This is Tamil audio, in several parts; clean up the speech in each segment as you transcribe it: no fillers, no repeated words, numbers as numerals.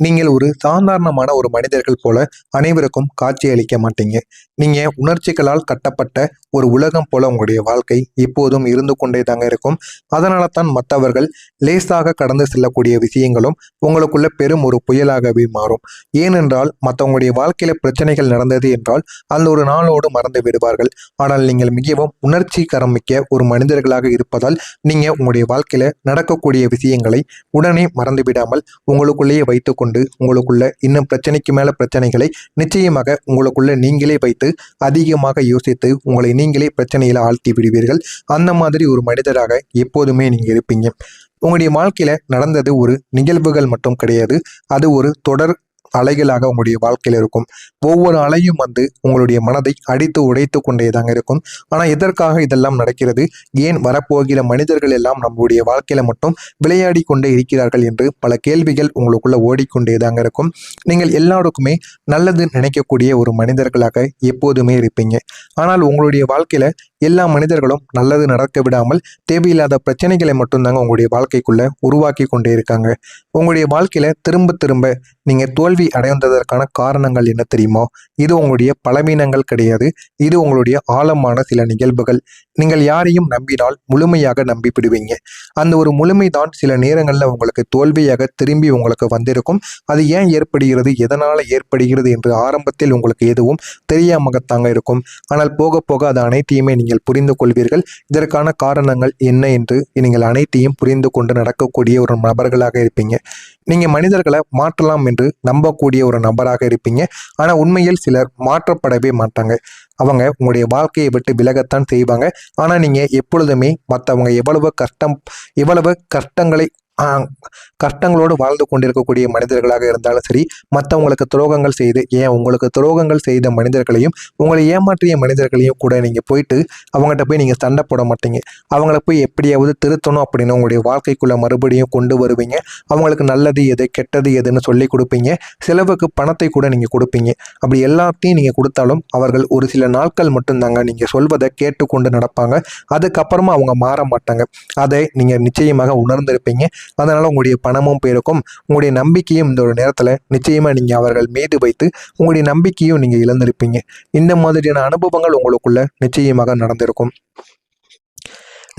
நீங்கள் ஒரு சாதாரணமான ஒரு மனிதர்கள் போல அனைவருக்கும் காட்சி அளிக்க மாட்டீங்க. நீங்க உணர்ச்சிகளால் கட்டப்பட்ட ஒரு உலகம் போல உங்களுடைய வாழ்க்கை எப்போதும் இருந்து கொண்டே தாங்க இருக்கும். அதனால தான் மற்றவர்கள் லேசாக கடந்து செல்லக்கூடிய விஷயங்களும் உங்களுக்குள்ள பெரும் ஒரு புயலாகவே மாறும். ஏனென்றால் மற்றவங்களுடைய வாழ்க்கையில பிரச்சனைகள் நடந்தது என்றால் அந்த ஒரு நாளோடு மறந்து விடுவார்கள். ஆனால் நீங்கள் மிகவும் உணர்ச்சிகரம் மிக்க ஒரு மனிதர்களாக இருப்பதால் நீங்க உங்களுடைய வாழ்க்கையில நடக்கக்கூடிய விஷயங்களை உடனே மறந்து விடாமல் உங்களுக்குள்ளேயே வைத்துக்கொண்டு உங்களுக்குள்ள இன்னும் பிரச்சனைக்கு மேல பிரச்சனைகளை நிச்சயமாக உங்களுக்குள்ள நீங்களே வைத்து அதிகமாக யோசித்து உங்களை நீங்களே பிரச்சனையில ஆழ்த்தி விடுவீர்கள். அந்த மாதிரி ஒரு மனிதராக எப்போதுமே நீங்க இருப்பீங்க. உங்களுடைய வாழ்க்கையில நடந்தது ஒரு நிகழ்வுகள் மட்டும் கிடையாது. அது ஒரு தொடர் அலைகளாக உங்களுடைய வாழ்க்கையில் இருக்கும். ஒவ்வொரு அலையும் உங்களுடைய மனதை அடித்து உடைத்து கொண்டே தாங்க இருக்கும். ஆனால் எதற்காக இதெல்லாம் நடக்கிறது, ஏன் வரப்போகிற மனிதர்கள் எல்லாம் நம்முடைய வாழ்க்கையில மட்டும் விளையாடி கொண்டே இருக்கிறார்கள் என்று பல கேள்விகள் உங்களுக்குள்ள ஓடிக்கொண்டே தாங்க இருக்கும். நீங்கள் எல்லாருக்குமே நல்லது நினைக்கக்கூடிய ஒரு மனிதர்களாக எப்போதுமே இருப்பீங்க. ஆனால் உங்களுடைய வாழ்க்கையில எல்லா மனிதர்களும் நல்லது நடக்க விடாமல் தேவையில்லாத பிரச்சனைகளை மட்டும்தாங்க உங்களுடைய வாழ்க்கைக்குள்ள உருவாக்கி கொண்டே இருக்காங்க. உங்களுடைய வாழ்க்கையில திரும்ப திரும்ப நீங்க தோல்வி அடைந்ததற்கான காரணங்கள் என்ன தெரியுமா? இது உங்களுடைய பலவீனங்கள் கிடையாது. இது உங்களுடைய ஆழமான சில நிகழ்வுகள். நீங்கள் யாரையும் நம்பினால் முழுமையாக நம்பிவிடுவீங்க. அந்த ஒரு முழுமைதான் சில நேரங்களில் உங்களுக்கு தோல்வியாக திரும்பி உங்களுக்கு வந்திருக்கும். அது ஏன் ஏற்படுகிறது, எதனால ஏற்படுகிறது என்று ஆரம்பத்தில் உங்களுக்கு எதுவும் தெரியாமத்தாங்க இருக்கும். ஆனால் போக போக அது அனைத்தையுமே நீங்கள் புரிந்து கொள்வீர்கள். இதற்கான காரணங்கள் என்ன என்று நீங்கள் அனைத்தையும் புரிந்து கொண்டு நடக்கக்கூடிய ஒரு நபர்களாக இருப்பீங்க. நீங்க மனிதர்களை மாற்றலாம் என்று நம்பக்கூடிய ஒரு நபராக இருப்பீங்க. ஆனா உண்மையில் சிலர் மாற்றப்படவே மாட்டாங்க. அவங்க உங்களுடைய வாழ்க்கையை விட்டு விலகத்தான் செய்வாங்க. ஆனா நீங்க எப்பொழுதுமே மற்றவங்க எவ்வளவு கஷ்டங்களோடு வாழ்ந்து கொண்டிருக்கக்கூடிய மனிதர்களாக இருந்தாலும் சரி, மற்றவங்களுக்கு துரோகங்கள் செய்து, ஏன் உங்களுக்கு துரோகங்கள் செய்த மனிதர்களையும் உங்களை ஏமாற்றிய மனிதர்களையும் கூட நீங்க போயிட்டு அவங்ககிட்ட போய் நீங்க சண்டை போட மாட்டீங்க. அவங்கள போய் எப்படியாவது திருத்தணும் அப்படின்னு உங்களுடைய வாழ்க்கைக்குள்ள மறுபடியும் கொண்டு வருவீங்க. அவங்களுக்கு நல்லது எது கெட்டது எதுன்னு சொல்லி கொடுப்பீங்க. செலவுக்கு பணத்தை கூட நீங்க கொடுப்பீங்க. அப்படி எல்லாத்தையும் நீங்க கொடுத்தாலும் அவர்கள் ஒரு சில நாட்கள் மட்டும்தாங்க நீங்க சொல்வதை கேட்டுக்கொண்டு நடப்பாங்க. அதுக்கப்புறமா அவங்க மாற மாட்டாங்க. அதை நீங்க நிச்சயமாக உணர்ந்திருப்பீங்க. அதனால உங்களுடைய பணமும் போயிருக்கும், உங்களுடைய நம்பிக்கையும் இந்த ஒரு நேரத்துல நிச்சயமா நீங்க அவர்கள் மீது வைத்து உங்களுடைய நம்பிக்கையும் நீங்க இழந்திருப்பீங்க. இந்த மாதிரியான அனுபவங்கள் உங்களுக்குள்ள நிச்சயமாக நடந்திருக்கும்.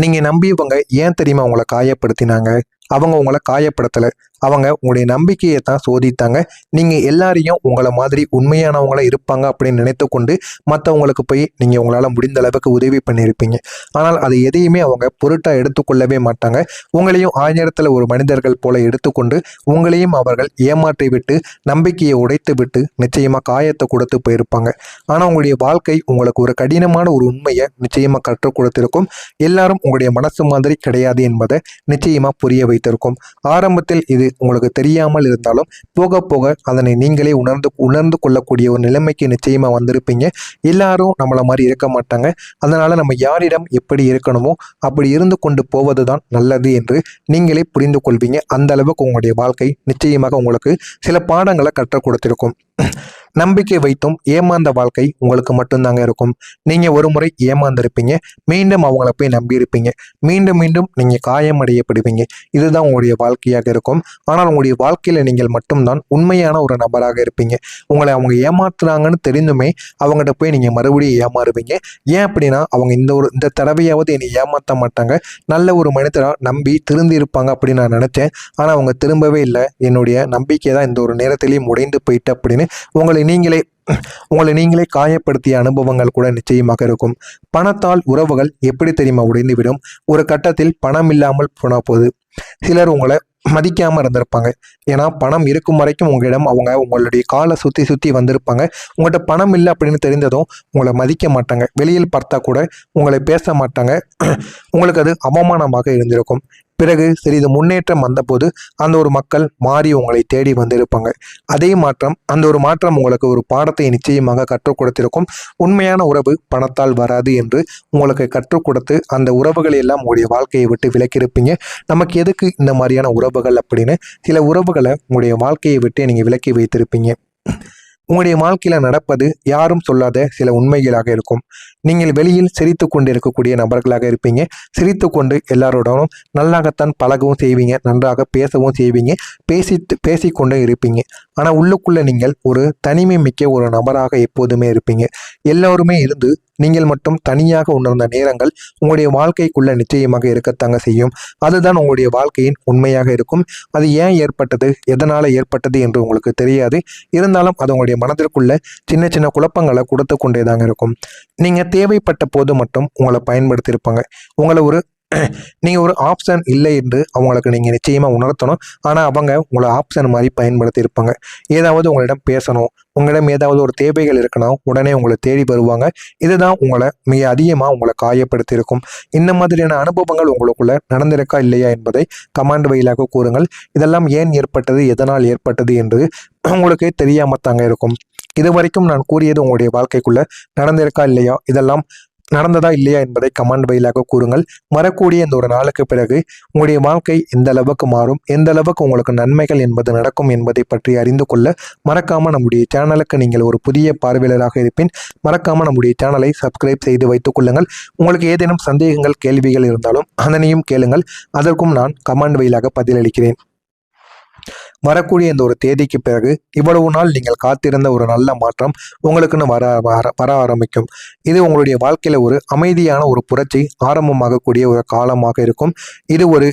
நீங்க நம்பியவங்க ஏன் தெரியுமா உங்களை காயப்படுத்தினாங்க? அவங்க உங்களை காயப்படுத்தலை, அவங்க உங்களுடைய நம்பிக்கையை தான் சோதித்தாங்க. நீங்கள் எல்லாரையும் உங்களை மாதிரி உண்மையானவங்கள இருப்பாங்க அப்படின்னு நினைத்து கொண்டு மற்றவங்களுக்கு போய் நீங்கள் உங்களால் முடிந்த அளவுக்கு உதவி பண்ணியிருப்பீங்க. ஆனால் அது எதையுமே அவங்க பொருட்டாக எடுத்துக்கொள்ளவே மாட்டாங்க. உங்களையும் ஆயிரத்தில் ஒரு மனிதர்கள் போல எடுத்துக்கொண்டு உங்களையும் அவர்கள் ஏமாற்றி விட்டு நம்பிக்கையை உடைத்து விட்டு நிச்சயமாக காயத்தை கொடுத்து போயிருப்பாங்க. ஆனால் உங்களுடைய வாழ்க்கை உங்களுக்கு ஒரு கடினமான ஒரு உண்மையை நிச்சயமாக கற்றுக் கொடுத்திருக்கும். எல்லாரும் உங்களுடைய மனசு மாதிரி கிடையாது என்பதை நிச்சயமாக புரிய வைத்திருக்கும். ஆரம்பத்தில் இது உங்களுக்கு தெரியாமல் இருந்தாலும் போக போக அதனை நீங்களே உணர்ந்து கொள்ளக்கூடிய ஒரு நிலைமைக்கு நிச்சயமா வந்திருப்பீங்க. எல்லாரும் நம்மள மாதிரி இருக்க மாட்டாங்க. அதனால நம்ம யாரிடம் எப்படி இருக்கணுமோ அப்படி இருந்து கொண்டு போவதுதான் நல்லது என்று நீங்களே புரிந்து கொள்வீங்க. அந்த அளவுக்கு உங்களுடைய வாழ்க்கை நிச்சயமாக உங்களுக்கு சில பாடங்களை கற்றுக் கொடுத்திருக்கும். நம்பிக்கை வைத்தும் ஏமாந்த வாழ்க்கை உங்களுக்கு மட்டும்தாங்க இருக்கும். நீங்க ஒரு முறை ஏமாந்திருப்பீங்க, மீண்டும் அவங்கள போய் நம்பியிருப்பீங்க, மீண்டும் மீண்டும் நீங்க காயமடையப்படுவீங்க. இதுதான் உங்களுடைய வாழ்க்கையாக இருக்கும். ஆனால் உங்களுடைய வாழ்க்கையில நீங்கள் மட்டும்தான் உண்மையான ஒரு நபராக இருப்பீங்க. உங்களை அவங்க ஏமாத்துறாங்கன்னு தெரிந்துமே அவங்ககிட்ட போய் நீங்க மறுபடியும் ஏமாறுவீங்க. ஏன் அப்படின்னா அவங்க இந்த தடவையாவது என்னை ஏமாற்ற மாட்டாங்க, நல்ல ஒரு மனிதரா நம்பி திருந்தி இருப்பாங்க அப்படின்னு நான் நினைச்சேன். ஆனா அவங்க திரும்பவே இல்லை, என்னுடைய நம்பிக்கை தான் இந்த ஒரு நேரத்திலேயும் உடைந்து போயிட்டு அப்படின்னு உங்களை நீங்களே காயப்படுத்திய அனுபவங்கள் கூட நிச்சயமாக இருக்கும். பணத்தால் உறவுகள் எப்படி தெரியுமா உடைந்துவிடும்? ஒரு கட்டத்தில் பணம் இல்லாமல் போன போது சிலர் உங்களை மதிக்காம இருந்திருப்பாங்க. ஏன்னா பணம் இருக்கும் வரைக்கும் உங்களிடம் அவங்க உங்களுடைய காலை சுத்தி வந்திருப்பாங்க. உங்கள்கிட்ட பணம் இல்லை அப்படின்னு தெரிந்ததும் உங்களை மதிக்க மாட்டாங்க. வெளியில் பார்த்தா கூட உங்களை பேச மாட்டாங்க. உங்களுக்கு அது அவமானமாக இருந்திருக்கும். பிறகு சிறிது முன்னேற்றம் வந்தபோது அந்த ஒரு மக்கள் மாறி உங்களை தேடி வந்திருப்பாங்க. அந்த ஒரு மாற்றம் உங்களுக்கு ஒரு பாடத்தை நிச்சயமாக கற்றுக் கொடுத்திருக்கும். உண்மையான உறவு பணத்தால் வராது என்று உங்களுக்கு கற்றுக் கொடுத்து அந்த உறவுகளை எல்லாம் உங்களுடைய வாழ்க்கையை விட்டு விலக்கியிருப்பீங்க. நமக்கு எதுக்கு இந்த மாதிரியான உறவுகள் அப்படின்னு சில உறவுகளை உங்களுடைய வாழ்க்கையை விட்டு நீங்கள் விலக்கி வைத்திருப்பீங்க. உங்களுடைய வாழ்க்கையில நடப்பது யாரும் சொல்லாத சில உண்மைகளாக இருக்கும். நீங்கள் வெளியில் சிரித்து கொண்டு இருக்கக்கூடிய நபர்களாக இருப்பீங்க. சிரித்து கொண்டு எல்லாரோடனும் நல்லாகத்தான் பழகவும் செய்வீங்க, நன்றாக பேசவும் செய்வீங்க, பேசிக்கொண்டே இருப்பீங்க. ஆனால் உள்ளுக்குள்ள நீங்கள் ஒரு தனிமை மிக்க ஒரு நபராக எப்போதுமே இருப்பீங்க. எல்லோருமே இருந்து நீங்கள் மட்டும் தனியாக உணர்ந்த நேரங்கள் உங்களுடைய வாழ்க்கைக்குள்ள நிச்சயமாக இருக்கத்தாங்க செய்யும். அதுதான் உங்களுடைய வாழ்க்கையின் உண்மையாக இருக்கும். அது ஏன் ஏற்பட்டது, எதனால ஏற்பட்டது என்று உங்களுக்கு தெரியாது. இருந்தாலும் அது உங்களுடைய மனதிற்குள்ள சின்ன சின்ன குழப்பங்களை கொடுத்து கொண்டேதாங்க இருக்கும். நீங்க தேவைப்பட்ட போது மட்டும் உங்களை பயன்படுத்தியிருப்பாங்க. உங்களை நீங்கள் ஒரு ஆப்ஷன் இல்லை என்று அவங்களுக்கு நீங்கள் நிச்சயமாக உணர்த்தணும். ஆனால் அவங்க உங்களை ஆப்ஷன் மாதிரி பயன்படுத்தியிருப்பாங்க. ஏதாவது உங்களிடம் பேசணும், உங்களிடம் ஏதாவது ஒரு தேவைகள் இருக்கணும், உடனே உங்களை தேடி வருவாங்க. இதுதான் உங்களை மிக அதிகமாக உங்களை காயப்படுத்தியிருக்கும். இந்த மாதிரியான அனுபவங்கள் உங்களுக்குள்ள நடந்திருக்கா இல்லையா என்பதை கமெண்ட் வழியாக கூறுங்கள். இதெல்லாம் ஏன் ஏற்பட்டது, எதனால் ஏற்பட்டது என்று உங்களுக்கு தெரியாமல் தாங்க இருக்கும். இது வரைக்கும் நான் கூறியது உங்களுடைய வாழ்க்கைக்குள்ள நடந்திருக்கா இல்லையா, இதெல்லாம் நடந்ததா இல்லையா என்பதை கமெண்ட் வழியாக கூறுங்கள். வரக்கூடிய இந்த ஒரு நாளுக்கு பிறகு உங்களுடைய வாழ்க்கை எந்த அளவுக்கு மாறும், எந்த அளவுக்கு உங்களுக்கு நன்மைகள் என்பது நடக்கும் என்பதை பற்றி அறிந்து கொள்ள மறக்காம நம்முடைய சேனலுக்கு நீங்கள் ஒரு புதிய பார்வையாளராக இருப்பின் மறக்காம நம்முடைய சேனலை சப்ஸ்கிரைப் செய்து வைத்துக் கொள்ளுங்கள். உங்களுக்கு ஏதேனும் சந்தேகங்கள், கேள்விகள் இருந்தாலும் அதனையும் கேளுங்கள். அதற்கும் நான் கமெண்ட் வழியாக பதிலளிக்கிறேன். வரக்கூடிய இந்த ஒரு தேதிக்கு பிறகு இவ்வளவு நாள் நீங்கள் காத்திருந்த ஒரு நல்ல மாற்றம் உங்களுக்குன்னு வர ஆரம்பிக்கும். இது உங்களுடைய வாழ்க்கையில ஒரு அமைதியான ஒரு புரட்சி ஆரம்பமாகக்கூடிய ஒரு காலமாக இருக்கும். இது ஒரு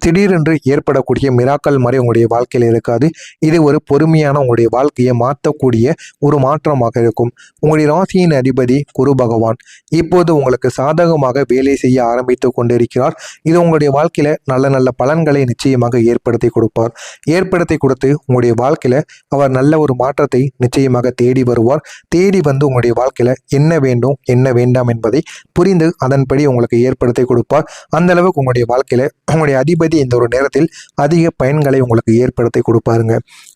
திடீரென்று ஏற்படக்கூடிய மிராக்கள் மாதிரி உங்களுடைய வாழ்க்கையில் இருக்காது. இது ஒரு பொறுமையான உங்களுடைய வாழ்க்கையை மாற்றக்கூடிய ஒரு மாற்றமாக இருக்கும். உங்களுடைய ராசியின் அதிபதி குரு பகவான் இப்போது உங்களுக்கு சாதகமாக வேலை செய்ய ஆரம்பித்து கொண்டிருக்கிறார். இது உங்களுடைய வாழ்க்கையில நல்ல நல்ல பலன்களை நிச்சயமாக ஏற்படுத்தி கொடுப்பார். ஏற்படுத்தி கொடுத்து உங்களுடைய வாழ்க்கையில அவர் நல்ல ஒரு மாற்றத்தை நிச்சயமாக தேடி வருவார். தேடி வந்து உங்களுடைய வாழ்க்கையில என்ன வேண்டும், என்ன வேண்டாம் என்பதை புரிந்து அதன்படி உங்களுக்கு ஏற்படுத்தி கொடுப்பார். அந்த அளவுக்கு உங்களுடைய வாழ்க்கையில உங்களுடைய அதிபதி இந்த ஒரு நேரத்தில் அதிக பயன்களை உங்களுக்கு ஏற்படுத்தி கொடுப்பாருங்க.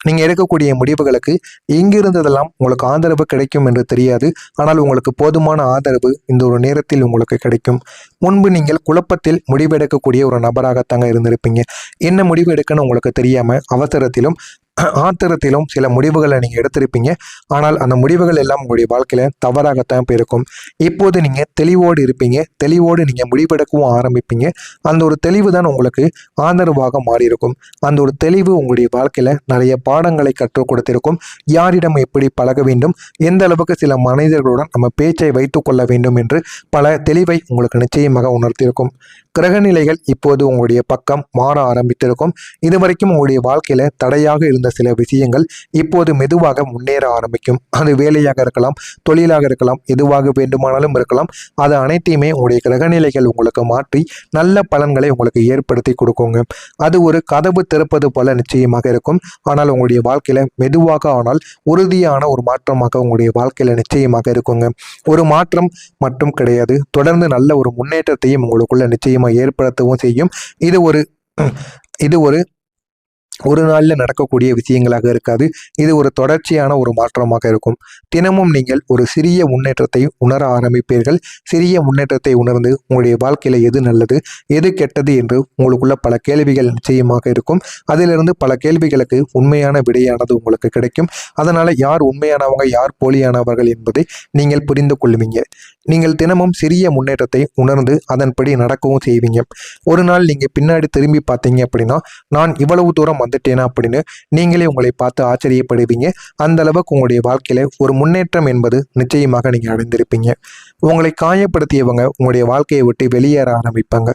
நீங்க எடுக்கக்கூடிய முடிவுகளுக்கு எங்கிருந்ததெல்லாம் உங்களுக்கு ஆதரவு கிடைக்கும் என்று தெரியாது. ஆனால் உங்களுக்கு போதுமான ஆதரவு இந்த ஒரு நேரத்தில் உங்களுக்கு கிடைக்கும். முன்பு நீங்கள் குழப்பத்தில் முடிவெடுக்கக்கூடிய ஒரு நபராகத்தாங்க இருந்திருப்பீங்க. என்ன முடிவு எடுக்கணும் உங்களுக்கு தெரியாம அவசரத்திலும் ஆத்திரத்திலும் சில முடிவுகளை நீங்கள் எடுத்திருப்பீங்க. ஆனால் அந்த முடிவுகள் எல்லாம் உங்களுடைய வாழ்க்கையில் தவறாகத்தான் போயிருக்கும். இப்போது நீங்கள் தெளிவோடு இருப்பீங்க. தெளிவோடு நீங்கள் முடிவெடுக்கவும் ஆரம்பிப்பீங்க. அந்த ஒரு தெளிவு தான் உங்களுக்கு ஆதரவாக மாறியிருக்கும். அந்த ஒரு தெளிவு உங்களுடைய வாழ்க்கையில் நிறைய பாடங்களை கற்றுக் கொடுத்திருக்கும். யாரிடம் எப்படி பழக வேண்டும், எந்த அளவுக்கு சில மனிதர்களுடன் நம்ம பேச்சை வைத்துக் கொள்ள வேண்டும் என்று பல தெளிவை உங்களுக்கு நிச்சயமாக உணர்த்தியிருக்கும். கிரகநிலைகள் இப்போது உங்களுடைய பக்கம் மாற ஆரம்பித்திருக்கும். இதுவரைக்கும் உங்களுடைய வாழ்க்கையில தடையாக இருந்த சில விஷயங்கள் இப்போது மெதுவாக முன்னேற ஆரம்பிக்கும். அது வேலையாக இருக்கலாம், தொழிலாக இருக்கலாம், எதுவாக வேண்டுமானாலும் இருக்கலாம். அது அனைத்தையுமே உங்களுடைய கிரகநிலைகள் உங்களுக்கு மாற்றி நல்ல பலன்களை உங்களுக்கு ஏற்படுத்தி கொடுக்குங்க. அது ஒரு கதவு திறப்பது போல நிச்சயமாக இருக்கும். ஆனால் உங்களுடைய வாழ்க்கையில மெதுவாக ஆனால் உறுதியான ஒரு மாற்றமாக உங்களுடைய வாழ்க்கையில நிச்சயமாக இருக்குங்க. ஒரு மாற்றம் மட்டும் கிடையாது, தொடர்ந்து நல்ல ஒரு முன்னேற்றத்தையும் உங்களுக்குள்ள நிச்சயமாக ஏற்படுத்தவும் செய்யும். இது ஒரு நாளில் நடக்கக்கூடிய விஷயங்களாக இருக்காது. இது ஒரு தொடர்ச்சியான ஒரு மாற்றமாக இருக்கும். தினமும் நீங்கள் ஒரு சிறிய முன்னேற்றத்தை உணர ஆரம்பிப்பீர்கள். சிறிய முன்னேற்றத்தை உணர்ந்து உங்களுடைய வாழ்க்கையில் எது நல்லது, எது கெட்டது என்று உங்களுக்குள்ள பல கேள்விகள் நிச்சயமாக இருக்கும். அதிலிருந்து பல கேள்விகளுக்கு உண்மையான விடையானது உங்களுக்கு கிடைக்கும். அதனால் யார் உண்மையானவங்க, யார் போலியானவர்கள் என்பதை நீங்கள் புரிந்து கொள்வீங்க. நீங்கள் தினமும் சிறிய முன்னேற்றத்தை உணர்ந்து அதன்படி நடக்கவும் செய்வீங்க. ஒரு நாள் நீங்கள் பின்னாடி திரும்பி பார்த்தீங்க அப்படின்னா, நான் இவ்வளவு தூரம் வந்துட்டேனா அப்படின்னு நீங்களே உங்களை பார்த்து ஆச்சரியப்படுவீங்க. அந்த அளவுக்கு உங்களுடைய வாழ்க்கையில ஒரு முன்னேற்றம் என்பது நிச்சயமாக நீங்க அடைந்திருப்பீங்க. உங்களை காயப்படுத்தியவங்க உங்களுடைய வாழ்க்கையை விட்டு வெளியேற ஆரம்பிப்பாங்க.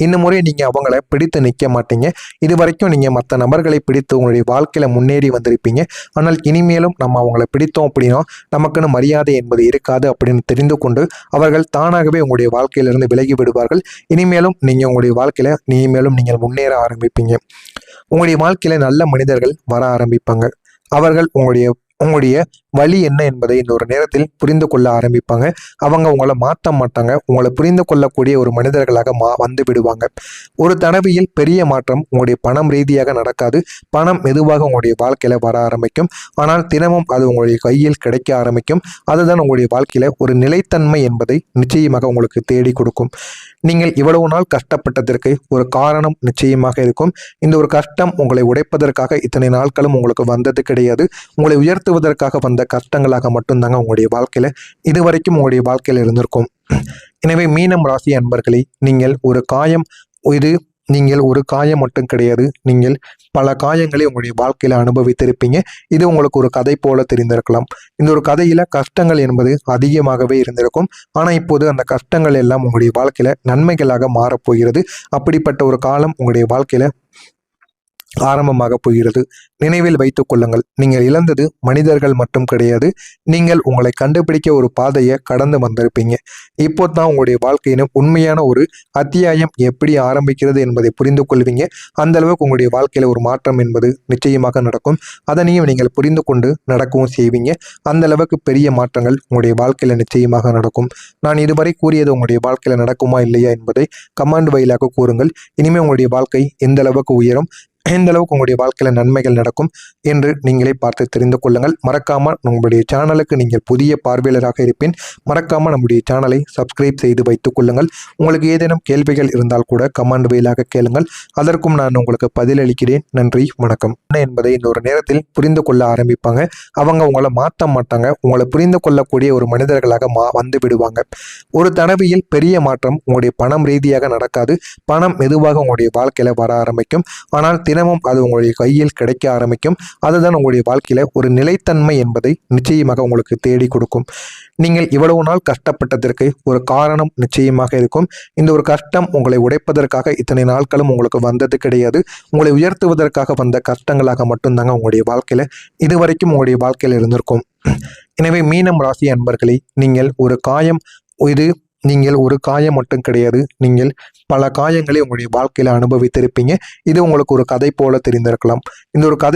இந்த முறை நீங்க அவங்கள பிடித்து நிற்க மாட்டீங்க. இது வரைக்கும் நீங்க மற்ற நபர்களை பிடித்து உங்களுடைய வாழ்க்கையில முன்னேறி வந்திருப்பீங்க. ஆனால் இனிமேலும் நம்ம அவங்கள பிடித்தோம் அப்படின்னா நமக்குன்னு மரியாதை என்பது இருக்காது அப்படின்னு தெரிந்து கொண்டு அவர்கள் தானாகவே உங்களுடைய வாழ்க்கையிலிருந்து விலகி விடுவார்கள். இனிமேலும் நீங்கள் முன்னேற ஆரம்பிப்பீங்க. உங்களுடைய வாழ்க்கையில நல்ல மனிதர்கள் வர ஆரம்பிப்பாங்க. அவர்கள் உங்களுடைய வழி என்ன என்பதை இந்த ஒரு நேரத்தில் புரிந்து கொள்ள ஆரம்பிப்பாங்க. அவங்க உங்களை மாற்ற மாட்டாங்க. உங்களை புரிந்து கொள்ளக்கூடிய ஒரு மனிதர்களாக வந்து விடுவாங்க. ஒரு தடவையில் பெரிய மாற்றம் உங்களுடைய பணம் ரீதியாக நடக்காது. பணம் மெதுவாக உங்களுடைய வாழ்க்கையில வர ஆரம்பிக்கும். ஆனால் தினமும் அது உங்களுடைய கையில் கிடைக்க ஆரம்பிக்கும். அதுதான் உங்களுடைய வாழ்க்கையில ஒரு நிலைத்தன்மை என்பதை நிச்சயமாக உங்களுக்கு தேடி கொடுக்கும். நீங்கள் இவ்வளவு நாள் கஷ்டப்பட்டதற்கு ஒரு காரணம் நிச்சயமாக இருக்கும். இந்த ஒரு கஷ்டம் உங்களை உடைப்பதற்காக இத்தனை நாட்களும் உங்களுக்கு வந்தது கிடையாது. உங்களை உயர்த்த உயர்த்துவதற்காக வந்த கஷ்டங்களாக மட்டும்தாங்க உங்களுடைய வாழ்க்கையில இதுவரைக்கும் உங்களுடைய வாழ்க்கையில இருந்திருக்கும். எனவே மீனம் ராசி அன்பர்களே, நீங்கள் ஒரு காயம் மட்டும் கிடையாது, நீங்கள் பல காயங்களை உங்களுடைய வாழ்க்கையில அனுபவித்திருப்பீங்க. இது உங்களுக்கு ஒரு கதை போல தெரிந்திருக்கலாம். இந்த ஒரு கதையில கஷ்டங்கள் என்பது அதிகமாகவே இருந்திருக்கும். ஆனா இப்போது அந்த கஷ்டங்கள் எல்லாம் உங்களுடைய வாழ்க்கையில நன்மைகளாக மாறப்போகிறது. அப்படிப்பட்ட ஒரு காலம் உங்களுடைய வாழ்க்கையில ஆரம்பமாக போகிறது. நினைவில் வைத்துக் கொள்ளுங்கள், நீங்கள் இழந்தது மனிதர்கள் மட்டும் கிடையாது, நீங்கள் உங்களை கண்டுபிடிக்க ஒரு பாதையை கடந்து வந்திருப்பீங்க. இப்போ தான் உங்களுடைய வாழ்க்கையின் உண்மையான ஒரு அத்தியாயம் எப்படி ஆரம்பிக்கிறது என்பதை புரிந்து கொள்வீங்க. அந்த அளவுக்கு உங்களுடைய வாழ்க்கையில ஒரு மாற்றம் என்பது நிச்சயமாக நடக்கும். அதனையும் நீங்கள் புரிந்து கொண்டு நடக்கவும் செய்வீங்க. அந்த அளவுக்கு பெரிய மாற்றங்கள் உங்களுடைய வாழ்க்கையில நிச்சயமாக நடக்கும். நான் இதுவரை கூறியது உங்களுடைய வாழ்க்கையில நடக்குமா இல்லையா என்பதை கமெண்ட் வாயிலாக கூறுங்கள். இனிமே உங்களுடைய வாழ்க்கை எந்த அளவுக்கு உயரும், எந்த அளவுக்கு உங்களுடைய வாழ்க்கையில நன்மைகள் நடக்கும் என்று நீங்களே பார்த்து தெரிந்து கொள்ளுங்கள். மறக்காம நம்முடைய சேனலுக்கு நீங்கள் புதிய பார்வையாளராக இருப்பேன். மறக்காம நம்முடைய சேனலை சப்ஸ்கிரைப் செய்து வைத்துக் கொள்ளுங்கள். உங்களுக்கு ஏதேனும் கேள்விகள் இருந்தால் கூட கமெண்ட் வாயிலாக கேளுங்கள். அதற்கும் நான் உங்களுக்கு பதிலளிக்கிறேன். நன்றி, வணக்கம். என்ன என்பதை இந்த ஒரு நேரத்தில் புரிந்து கொள்ள ஆரம்பிப்பாங்க. அவங்க உங்களை மாற்ற மாட்டாங்க, உங்களை புரிந்து கொள்ளக்கூடிய ஒரு மனிதர்களாக வந்து விடுவாங்க. ஒரு தடவையில் பெரிய மாற்றம் உங்களுடைய பணம் ரீதியாக நடக்காது. பணம் மெதுவாக உங்களுடைய வாழ்க்கையில வர ஆரம்பிக்கும். ஆனால் தினமும் அது உங்களுடைய கையில் கிடைக்க ஆரம்பிக்கும். அதுதான் உங்களுடைய வாழ்க்கையில ஒரு நிலைத்தன்மை என்பதை நிச்சயமாக உங்களுக்கு தேடி கொடுக்கும். நீங்கள் இவ்வளவு நாள் கஷ்டப்பட்டதற்கு ஒரு காரணம் நிச்சயமாக இருக்கும். இந்த ஒரு கஷ்டம் உங்களை உடைப்பதற்காக இத்தனை நாட்களும் உங்களுக்கு வந்தது கிடையாது. உங்களை உயர்த்துவதற்காக வந்த கஷ்டங்களாக மட்டும்தாங்க உங்களுடைய வாழ்க்கையில இதுவரைக்கும் உங்களுடைய வாழ்க்கையில இருந்திருக்கும். எனவே மீனம் ராசி அன்பர்களே, நீங்கள் ஒரு காயம் மட்டும் கிடையாது, நீங்கள் பல காயங்களை உங்களுடைய வாழ்க்கையில அனுபவித்திருப்பீங்க. இது உங்களுக்கு ஒரு கதை போல தெரிந்திருக்கலாம். இந்த ஒரு கதை